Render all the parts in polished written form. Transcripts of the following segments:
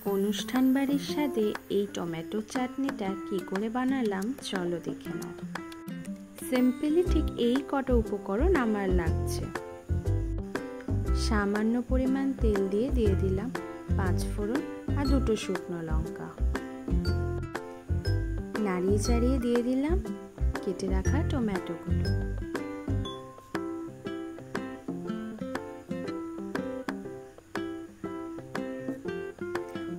অনুষ্ঠান বাড়ির স্বাদে এই টমেটো চাটনিটা কি করে বানালাম চলো দেখে নাও। সিম্পলি ঠিক এই কটা উপকরণ আমার লাগছে। সামান্য পরিমাণ তেল দিয়ে দিলাম 5 ফোড়ন আর 2 শুকনো লঙ্কা। নাড়িয়ে চাড়িয়ে দিয়ে দিলাম কেটে রাখা টমেটোগুলো।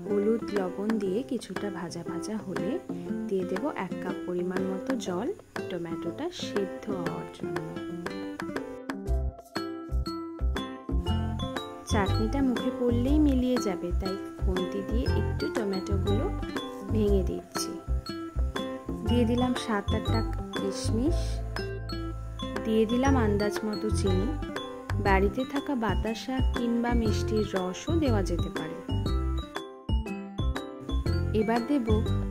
হলুদ লবণ দিয়ে কিছুটা ভাজা ভাজা হলে দিয়ে দেব 1 কাপ পরিমাণ মতো জল টমেটোটা সিদ্ধ হওয়ার জন্য। চাটনিটা মুখে পড়লেই মিলিয়ে যাবে, তাই খুন্তি দিয়ে একটু টমেটোগুলো ভেঙে দিচ্ছি। দিয়ে দিলাম 7-8টা কিশমিশ, দিয়ে দিলাম আন্দাজ মতো চিনি। বাড়িতে থাকা বাতাসা কিংবা মিষ্টির রসও দেওয়া যেতে পারে। এবার দেব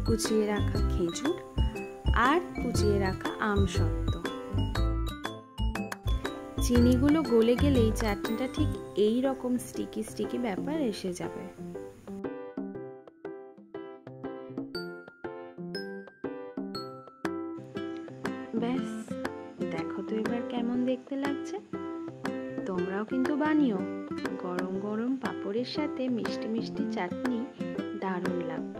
কুচিয়ে রাখা খেজুর আর কুচিয়ে রাখা আমসত্ত্ব। চিনিগুলো গলে গেলেই চাটনিটা ঠিক এই রকম স্টিকি স্টিকি ব্যাপার এসে যাবে। ব্যাস, দেখো তো এবার কেমন দেখতে লাগছে। তোমরাও কিন্তু বানিও। গরম গরম পাঁপড়ের সাথে মিষ্টি মিষ্টি চাটনি দারুণ লাগবে।